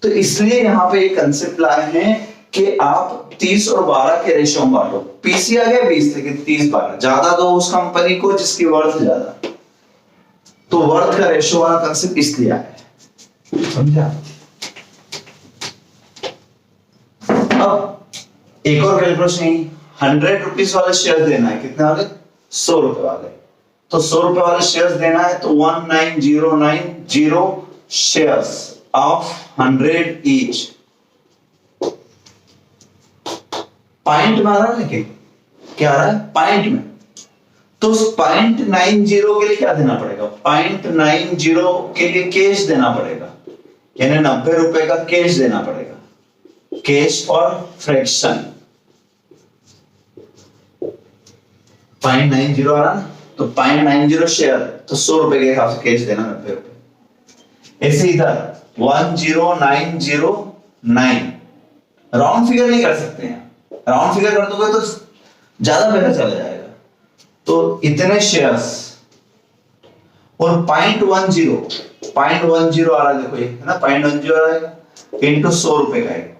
तो इसलिए यहां पे एक कंसेप्ट लाए हैं कि आप 30 और 12 के रेशियो में बांटो। पीसी आ गया 20, लेकिन 30-12 ज्यादा दो उस कंपनी को जिसकी वर्थ ज्यादा। तो वर्थ का रेशियो वाला कंसेप्ट इसलिए आया है, समझा? अब एक और कैलकुलेशन, 100 रुपीज वाले शेयर देना है, कितने वाले? 100 रुपए वाले। तो 100 रुपए वाले शेयर्स देना है, तो 19090 शेयर्स ऑफ 100 ईच। पॉइंट में आ रहा है, लेकिन क्या आ रहा है? पॉइंट में। तो उस 0.90 के लिए क्या देना पड़ेगा? 0.90 के लिए कैश देना पड़ेगा, यानी 90 रुपए का कैश देना पड़ेगा। कैश और फ्रैक्शन 0.90 आ रहा ना, तो 0.90 शेयर, तो 100 रुपए के हिसाब से कैश देना 90 रुपए। ऐसे इधर 10909, राउंड फिगर नहीं कर सकते हैं, राउंड फिगर कर दोगे तो ज्यादा पैसा चला जाएगा। तो इतने शेयर्स और 0.10 आ रहा है, देखो ये है ना, 0.10 आ रहा है इंटू 100 रुपए का है,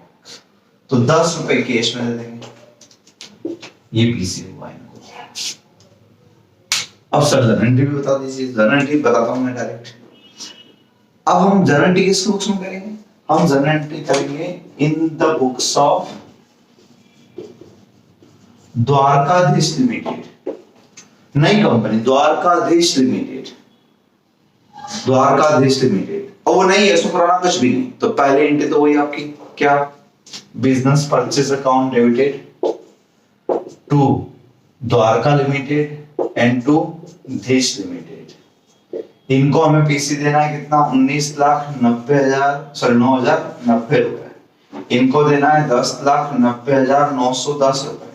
तो 10 रुपए कैश में दे देंगे। ये पीसी हुआ इनको। अब सर जर्नल एंट्री भी बता दीजिए। जर्नल एंट्री बताता हूं मैं डायरेक्ट। अब हम जर्नल एंट्री किस बुक्स में करेंगे? हम जर्नल एंट्री करेंगे in the books of Dwarkadhish limited, नई company Dwarkadhish limited. Dwarkadhish limited, और वो नहीं है, उसमें पुराना कुछ भी नहीं। तो पहले एंट्री तो वही आपकी क्या? Business purchase account debited to Dwarka limited and to Dhish limited. इनको हमें पीसी देना है कितना? 19,90,090 रुपए। इनको देना है 10,90,910 रुपए।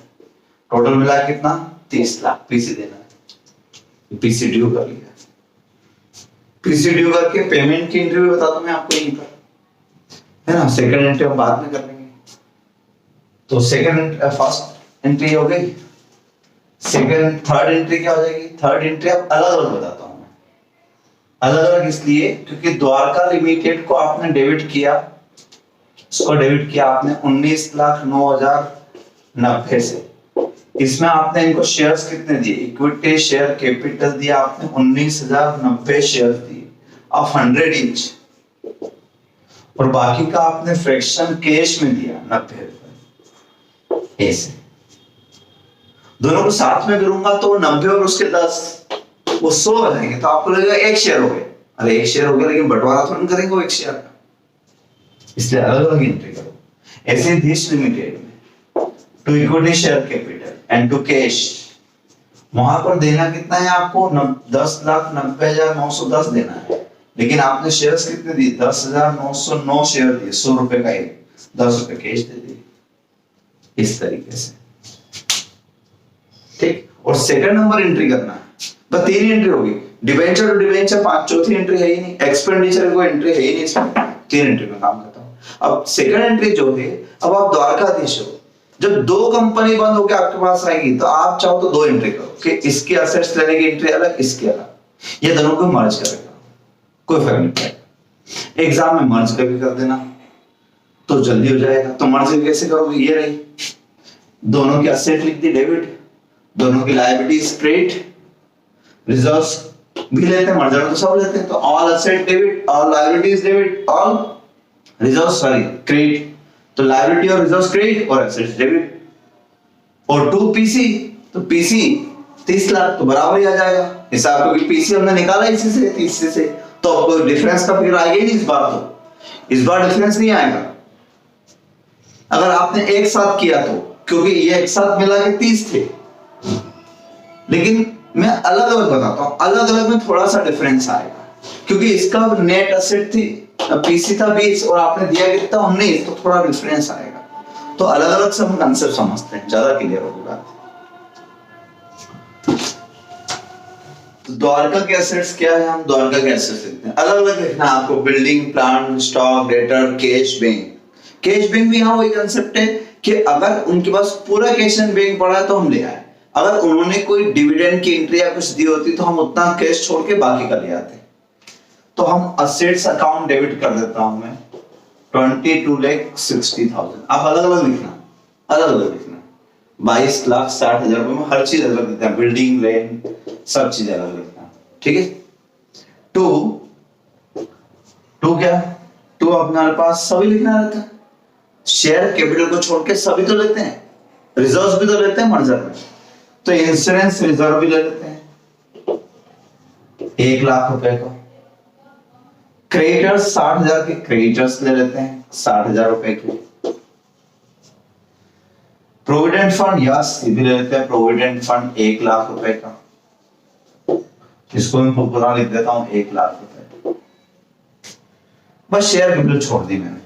टोटल मिला कितना? 30 लाख पीसी देना है। पीसी ड्यू कर लिया। पीसी ड्यू करके पेमेंट की एंट्री भी बता दूं मैं आपको यहीं पर, है ना। सेकंड एंट्री हम बाद में कर लेंगे। तो फर्स्ट एंट्री हो गई, सेकंड थर्ड एंट्री क्या हो जाएगी? थर्ड एंट्री अब अलग अलग बताता हूं मैं। अलग अलग इसलिए क्योंकि द्वारका लिमिटेड को आपने डेबिट किया, उसको डेबिट किया आपने 19,09,090 से। इसमें आपने इनको शेयर्स कितने दिए? इक्विटी शेयर कैपिटल दिया आपने 19,090 शेयर दिए ऑफ 100 ईच, और बाकी का आपने फ्रैक्शन कैश में दिया 90 रुपए। ऐसे दोनों को साथ में करूंगा तो 90 और उसके 10 वो 100 हो जाएंगे। तो आपको लगेगा एक शेयर हो गए। अरे एक शेयर हो गया, लेकिन बंटवारा थोड़ा करेंगे वो एक शेयर का, इसलिए अलग अलग एंट्री करो। ऐसे धीश लिमिटेड में to equity share capital and to cash, वहां पर देना कितना है आपको? 10,90,910 देना है, लेकिन आपने शेयर्स कितने दिए? 10,909 शेयर दिए, 100 रुपए का एक, 10 रुपए कैश दे दिए। इस तरीके से, ठीक। और सेकंड नंबर एंट्री करना है, बस 3 एंट्री होगी। डिबेंचर टू डिबेंचर 5, चौथी एंट्री है ही नहीं। एक्सपेंडिचर को एंट्री है ही नहीं इसमें, 3 एंट्री में काम करता हूं। अब सेकंड एंट्री जो है, अब आप द्वारकाधीश हो, जब 2 कंपनी बंद होकर आपके पास आएगी तो आप चाहो तो 2 एंट्री करो कि इसके असेट्स लेने की एंट्री अलग, इसके अलग, ये दोनों को मर्ज करेगा, कोई फर्क नहीं पड़ेगा। एग्जाम में मर्ज करके कर देना तो जल्दी हो जाएगा। तो मर्ज कैसे करोगे? ये रही, दोनों की असेट लिख दी डेबिट, दोनों की लायबिलिटीज क्रेडिट, रिजर्व्स भी लेते हैं, मर्जर में तो सब लेते हैं। तो all asset debit, all liabilities debit, all reserves sorry credit. तो लायबिलिटी और रिजर्व्स क्रेडिट और एसेट्स डेबिट। और 2 पीसी, तो पीसी 30 लाख तो बराबर ही आ जाएगा हिसाब, क्योंकि पीसी हमने निकाला इसी से 30 से, तो अब कोई डिफरेंस का फिगर आएगा ही नहीं इस बार। तो इस बार डिफरेंस नहीं आएगा अगर आपने एक साथ किया तो, क्योंकि ये एक साथ मिला के 30 थे। लेकिन मैं अलग अलग बताता हूं, अलग अलग में थोड़ा सा डिफरेंस आएगा, क्योंकि इसका नेट एसेट थी, पीसी था 20 और आपने दिया कितना 19, तो थोड़ा डिफरेंस आएगा। तो अलग अलग से हम कंसेप्ट समझते हैं, ज्यादा क्लियर होगी बात। तो द्वारका के एसेट्स क्या है? हम द्वारका के एसेट्स लिखते हैं, अलग अलग लिखना आपको। Building, plant, stock, debtor, cash, bank. Cash bank भी यहाँ वही कंसेप्ट है कि अगर उनके पास पूरा कैश एंड बैंक पड़ा है तो हम ले आए। अगर उन्होंने कोई डिविडेंड की एंट्री या कुछ दी होती तो हम उतना कैश छोड़ के बाकी का ले आते। तो तो हम असेट्स अकाउंट डेबिट कर देता हूं मैं 22,60,000। आप अलग अलग लिखना, अलग अलग लिखना। 22,60,000 रुपए में हर चीज अलग लिखते हैं, बिल्डिंग रेंट सब चीज अलग लिखना, ठीक है। टू क्या, टू अपने पास सभी लिखना रहता है, शेयर कैपिटल को छोड़ के सभी तो लेते हैं, रिजर्व भी तो लेते हैं मर्जर में, तो इंश्योरेंस रिजर्व भी ले लेते हैं 1,00,000 रुपए का। क्रेडिटर्स 60,000 के क्रेडिटर्स ले लेते हैं 60,000 रुपए के। प्रोविडेंट फंड यस ये भी ले लेते हैं, प्रोविडेंट फंड 1,00,000 रुपए का, इसको मैं पूरा लिख देता हूं 1,00,000 रुपए। बस शेयर कैपिटल छोड़ दी मैंने,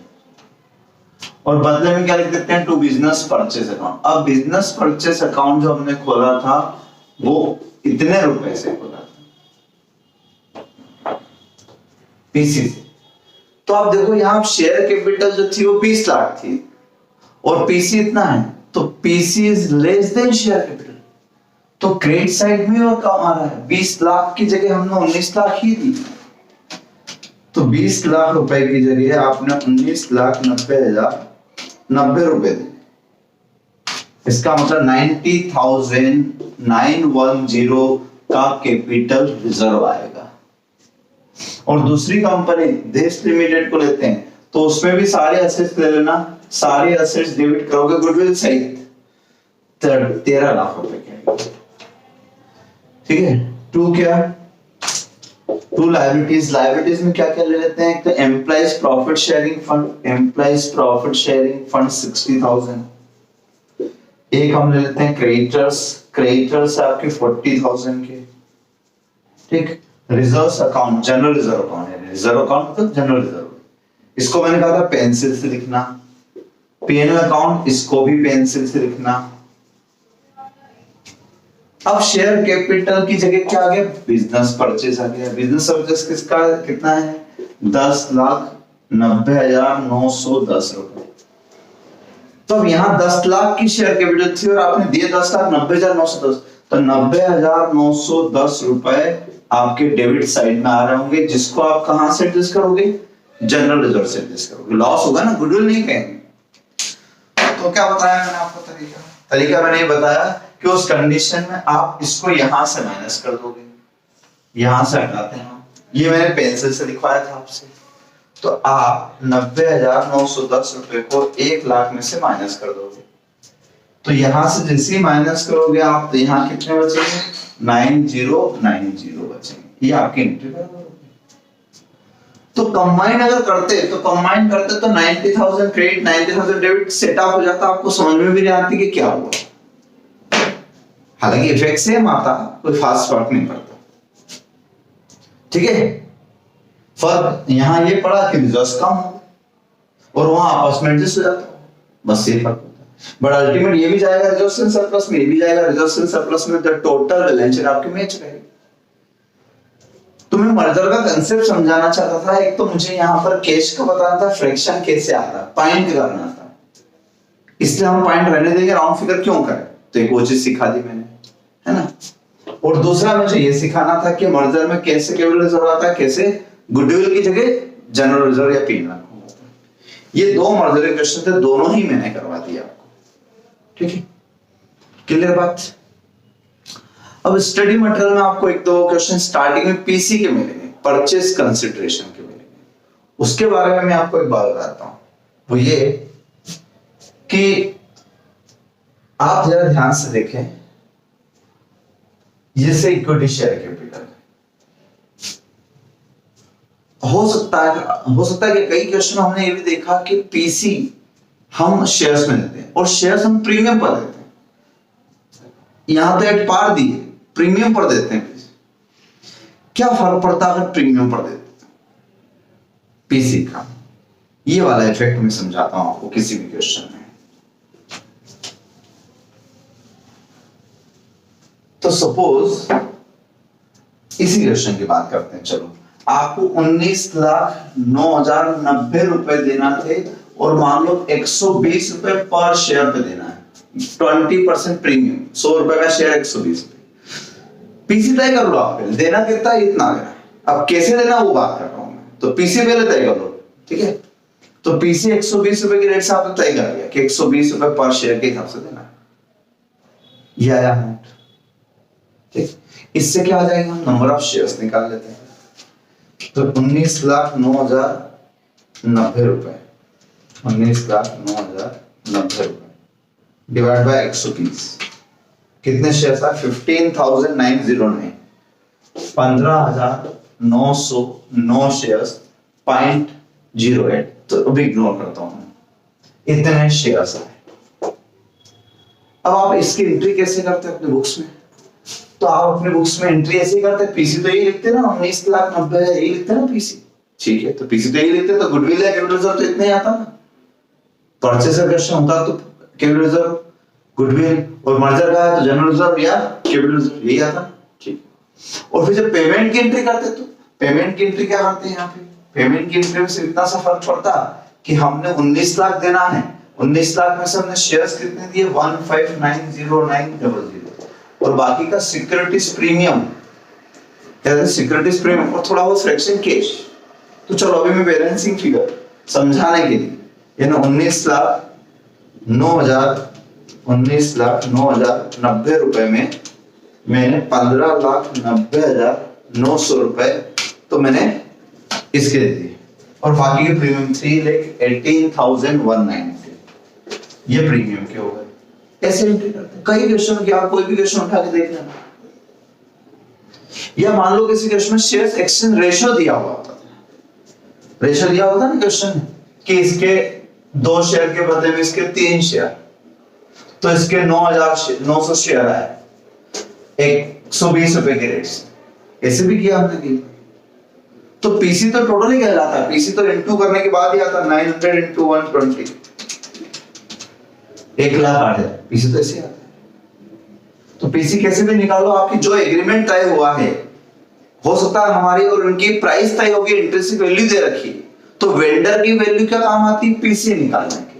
और बदले में क्या लिख देते हैं, टू बिजनेस परचेस अकाउंट। अब बिजनेस परचेस अकाउंट जो हमने खोला था वो इतने रुपए से खोला था, पीसी से। तो आप देखो यहाँ शेयर कैपिटल जो थी वो 20 लाख थी और पीसी इतना है, तो PC is less than share capital, तो क्रेडिट साइड में और कम आ रहा है। 20 लाख की जगह हमने 19 लाख ही दी, तो 20 लाख रुपए की जगह आपने 19,90,090 रुपए दी। इसका मतलब 90,910 का कैपिटल रिजर्व आएगा। और दूसरी कंपनी देश लिमिटेड को लेते हैं, तो उसमें भी सारे एसेट्स ले लेना, सारे एसेट्स डेबिट करोगे गुडविल सहित 13 लाख रुपए के, ठीक है। टू क्या, टू लायबिलिटीज, लायबिलिटीज में क्या क्या ले लेते हैं, तो employees profit sharing fund, employees profit sharing fund 60,000। एक हम ले लेते हैं क्रेडिटर्स, क्रेडिटर्स आपके 40,000 के, ठीक। Reserves account, general reserve account है, रिजर्व अकाउंट मतलब जनरल रिजर्व, इसको मैंने कहा था पेंसिल से लिखना। पीएनएल अकाउंट, इसको भी पेंसिल से लिखना। अब शेयर कैपिटल की जगह क्या आ गया, बिजनेस परचेज आ गया। बिजनेस परचेज किसका कितना है, 10,90,910 रुपए। तो अब यहाँ 10 लाख की शेयर कैपिटल थी और आपने दिए 10,90,910, तो 90,910 रुपए आपके डेबिट साइड में आ रहे होंगे, जिसको आप कहां से एडजस्ट करोगे, जनरल रिजर्व से एडजस्ट करोगे। लॉस होगा ना, गुडविल नहीं कहेंगे। तो क्या बताया मैंने आपको तरीका मैंने ये बताया कि उस कंडीशन में आप इसको यहां से माइनस कर दोगे, यहां से हटाते हैं, ये मैंने पेंसिल से लिखवाया था आपसे। तो आप 90,910 रुपए को 1,00,000 में से माइनस कर दोगे, तो यहां से जैसे ही माइनस करोगे आप, तो यहाँ कितने बचेंगे, 9090 बचेंगे, ये आपकी एंट्री बराबर होगी। तो कंबाइन अगर करते तो 90,000 क्रेडिट 90,000 डेबिट सेटअप हो जाता, आपको समझ में भी नहीं आती कि क्या हुआ। हालांकि इफेक्ट सेम आता, कोई खास फर्क नहीं पड़ता, ठीक है। फर्क यहाँ ये पड़ा कि रिजर्व्स कम हो और वहां आपस में एडजस्ट हो जाता, बस ये फर्क होता है। बट अल्टीमेट ये भी जाएगा रिजर्व्स एंड सरप्लस में, ये भी जाएगा रिजर्व्स एंड सरप्लस में, तो टोटल बैलेंस शीट आपकी मैच रहेगी। तो मैं मर्जर का कंसेप्ट समझाना चाहता था। एक तो मुझे यहाँ पर कैश का बताना था, फ्रैक्शन कैसे आता है, पॉइंट करना था, इसलिए हम पॉइंट रहने देंगे, राउंड फिगर क्यों करें, तो एक वो चीज सिखा दी मैंने, है ना। और दूसरा मुझे ये सिखाना था कि मर्जर में कैसे कैपिटल रिजर्व आता है, कैसे गुडविल की जगह जनरल रिजर्व या पीएनएल। ये दो मर्जर के क्वेश्चन थे, दोनों ही मैंने करवा दिया आपको, ठीक है। क्लियर बात। अब स्टडी मटेरियल में आपको एक दो क्वेश्चन स्टार्टिंग में पीसी के मिलेंगे, परचेज कंसिडरेशन के मिलेंगे। उसके बारे में मैं आपको एक बात बताता हूं, वो ये कि आप जरा ध्यान से देखें, जैसे इक्विटी शेयर कैपिटल हो सकता है कि कई क्वेश्चन हमने ये भी देखा कि पीसी हम शेयर्स में देते हैं और शेयर्स हम प्रीमियम पर देते हैं। यहां तो एट पार दिए, प्रीमियम पर देते हैं। क्या फर्क पड़ता है अगर प्रीमियम पर देते हैं पीसी का, ये वाला इफेक्ट मैं समझाता हूं आपको किसी भी क्वेश्चन में। तो सपोज इसी क्वेश्चन की बात करते हैं, चलो आपको 19,09,090 रुपए देना थे और मान लो 120 रुपए पर शेयर पे देना है, 20% प्रीमियम, 100 रुपए का शेयर 120 रुपए। पीसी तय कर लो आप, देना कितना है, इतना देना। अब कैसे देना वो बात कर रहा हूं, तो पीसी पहले तय कर लो, ठीक है। तो पीसी 120 रुपए के रेट से आपने तय कर लिया कि 120 रुपए पर शेयर के हिसाब से देना है, ये आया अमाउंट, ठीक। इससे क्या आ जाएगा, नंबर ऑफ शेयर्स निकाल लेते हैं। तो 19,09,090 रुपए, 19,09,090 रुपए डिवाइड बाय 120, कितने शेयर्स है, 15,909, 15,909 शेयर्स, 0.08, तो अभी इग्नोर करता हूं, इतने शेयर्स आए। अब आप इसकी एंट्री कैसे करते हैं अपने बुक्स में, तो आप अपने बुक्स में एंट्री ऐसे करते हैं, पीसी तो यही लिखते हैं ना, 19,90,000 यही लिखते हैं ना पीसी, ठीक है। तो पीसी तो यही लिखते हैं, तो गुडविल या कैपिटल रिजर्व तो इतने ही आता ना। परचेसर क्वेश्चन होता तो कैपिटल रिजर्व, गुडविल, और मर्जर का है तो जनरल रिजर्व या कैपिटल रिजर्व, यही आता, ठीक। और फिर जब पेमेंट की एंट्री करते तो पेमेंट की एंट्री क्या करते हैं यहाँ पे, पेमेंट की एंट्री में से इतना सा फर्क पड़ता कि हमने 19 लाख देना है, 19 लाख में से हमने शेयर्स कितने दिए, 15,909,000, और बाकी का सिक्योरिटीज प्रीमियम, सिक्योरिटीज प्रीमियम और थोड़ा बहुत फ्रैक्शन कैश। तो चलो अभी मैं बैलेंसिंग फिगर समझाने के लिए, यानी 19,09,090 रुपए में मैंने 15,90,900 रुपए तो मैंने इसके दे दिए, और बाकी के प्रीमियम 3,18,190 ये प्रीमियम के हो गए। ऐसे एंट्री करते हैं। कई क्वेश्चन की आप कोई भी क्वेश्चन उठा के देख लेना, या मान लो किसी क्वेश्चन में शेयर्स एक्सचेंज रेशियो दिया हुआ होता है, रेशियो दिया होता है ना क्वेश्चन कि इसके 2 शेयर के बदले में इसके 3 शेयर, तो इसके 9,900 शेयर आए 120 रुपए के रेट से, ऐसे भी किया हमने कि तो पीसी तो टोटल ही कहलाता है, पीसी तो इनटू करने के बाद ही आता है, 900 into 120 1 लाख आ जाए, पीसी तो ऐसे आता है। तो पीसी कैसे भी निकालो, आपकी जो एग्रीमेंट तय हुआ है, हो सकता है हमारी और उनकी प्राइस तय होगी, इंट्रिंसिक वैल्यू दे रखी, तो वेंडर की वैल्यू क्या काम आती है, पीसी निकालने के।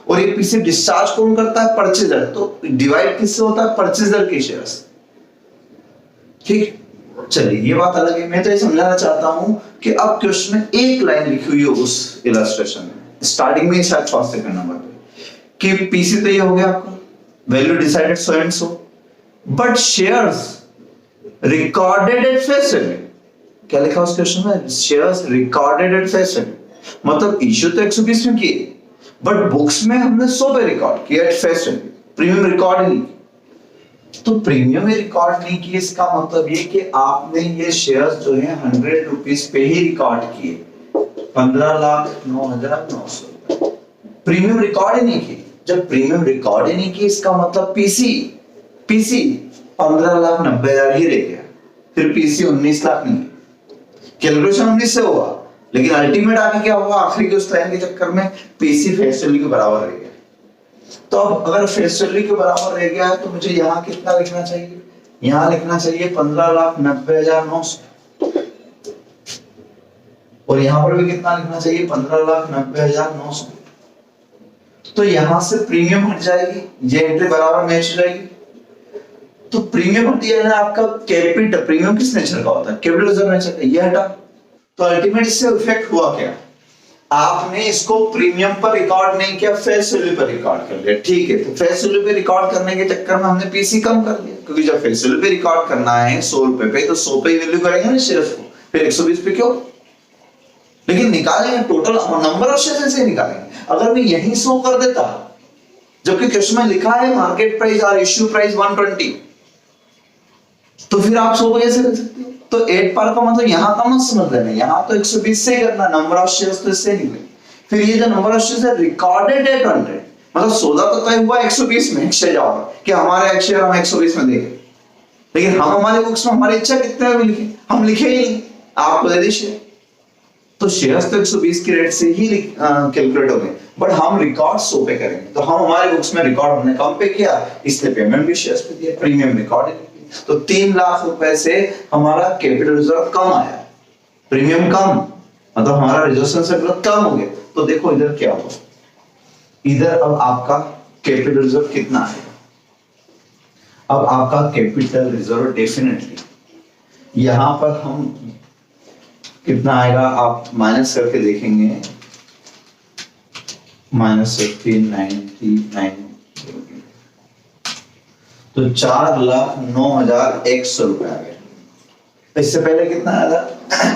और ये पीसी डिस्चार्ज कौन करता है, परचेजर, तो डिवाइड किससे होता है, परचेजर के शेयर्स, ठीक। चलिए ये बात अलग है, मैं तो ये समझाना चाहता हूं कि अब क्वेश्चन में एक लाइन लिखी हुई है उस इलस्ट्रेशन में, स्टार्टिंग में शायद फर्स्ट सेकंड नंबर पे, कि पीसी तो ये हो गया आपका, value decided so and so, but shares recorded at face value, क्या लिखा उस क्वेश्चन में, shares recorded at face value, मतलब इश्यू तो 120 में किए, बट बुक्स में हमने 100 पे रिकॉर्ड किया at face value, premium record नहीं। तो प्रीमियम में रिकॉर्ड नहीं किए, इसका मतलब ये कि आपने ये शेयर्स जो है 100 रुपीस पे ही रिकॉर्ड किए, 15,09,900 प्रीमियम रिकॉर्ड ही नहीं किए। जब प्रीमियम रिकॉर्ड ही नहीं किए, इसका मतलब पीसी 15,90,000 ही रह गया, फिर पीसी 19 लाख नहीं, कैलकुलेशन 19 से हुआ, लेकिन अल्टीमेट आगे क्या हुआ, आखिरी के उस लाइन के चक्कर में पीसी फेस वैल्यू के बराबर रह गया। तो अब अगर फेस वैल्यू के बराबर रह गया है, तो मुझे यहाँ कितना लिखना चाहिए, यहाँ लिखना चाहिए 15,90,900, और यहाँ पर भी कितना लिखना चाहिए, 15,90,900। तो यहां से प्रीमियम हट जाएगी, ये एंट्री बराबर मैच हो जाएगी। तो प्रीमियम हट गया ना आपका, कैपिटल प्रीमियम किस नेचर का होता है, कैपिटल रिजर्व नेचर का, ये हटा। तो अल्टीमेट इससे इफेक्ट हुआ क्या, आपने इसको प्रीमियम पर रिकॉर्ड नहीं किया, फेस वैल्यू पर रिकॉर्ड कर लिया, ठीक है। तो फेस वैल्यू पे रिकॉर्ड करने के चक्कर में हमने पीसी कम कर दिया, क्योंकि जब फेस वैल्यू पे रिकॉर्ड करना है 100 रुपए पे, तो 100 पे ही वैल्यू करेंगे ना शेयर्स को, फिर 120 पे क्यों, लेकिन निकालेंगे टोटल नंबर ऑफ शेयर्स से निकालेंगे। अगर मैं यही 100 कर देता, जबकि क्वेश्चन में लिखा है मार्केट प्राइस और इश्यू प्राइस 120, तो फिर आप 100 कैसे कर सकते हो। तो 8 पार का मतलब यहाँ का मत समझ लेना, यहाँ तो 120 से करना, नंबर ऑफ शेयर्स तो इससे निकले। फिर ये जो नंबर ऑफ शेयर्स है रिकॉर्डेड एट 100, मतलब सौदा तो तय हुआ 120 में, एक्सचेंज ऑफर कि हमारे एक शेयर हम 120 में देंगे, लेकिन हम हमारे बुक्स में हमारी इच्छा कितने में लिखे, हम लिखे ही नहीं, आपको दे दी शेयर। तो शेयर्स तो 120 के रेट से ही कैलकुलेट हो गए, बट हम रिकॉर्ड 100 पे करेंगे, तो हम हमारे बुक्स में रिकॉर्ड हमने कम पे किया, इसलिए पेमेंट भी शेयर्स पे दिया, प्रीमियम रिकॉर्ड। तो 3 लाख रुपए से हमारा कैपिटल रिजर्व कम आया, प्रीमियम कम, मतलब हमारा रिजर्वेशन सर्कुलर कम हो गया। तो देखो इधर क्या हुआ, इधर अब आपका कैपिटल रिजर्व कितना है, अब आपका कैपिटल रिजर्व डेफिनेटली यहां पर हम कितना आएगा आप माइनस करके देखेंगे, -1599, तो 4,09,100 रुपए आ गया। इससे पहले कितना आया था?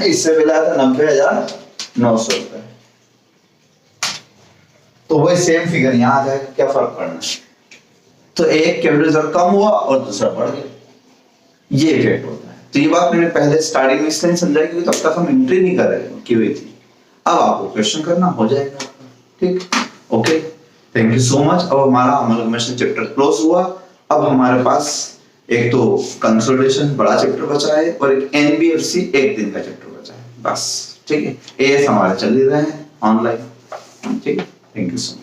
इससे पहले आया था 90,900 रुपए। तो वही सेम फिगर यहाँ आ जाएगा, क्या फर्क पड़ना है? तो एक कैपिटल रिजर्व कम हुआ और दूसरा बढ़ गया, ये इफेक्ट होता है। तो ये बात मैंने पहले स्टार्टिंग में इसलिए समझाई क्योंकि तब तक हम एंट्री नहीं कर रहे की हुई थी। अब आपको क्वेश्चन करना हो जाएगा, ठीक? Okay, thank you so much. अब हमारा अमलगमेशन चैप्टर क्लोज हुआ। अब हमारे पास एक तो कंसोलिडेशन बड़ा चैप्टर बचा है और एक एनबीएफसी एक दिन का चैप्टर बचा है, बस, ठीक है। एएस हमारे चल ही रहे हैं ऑनलाइन, ठीक है। Thank you so much.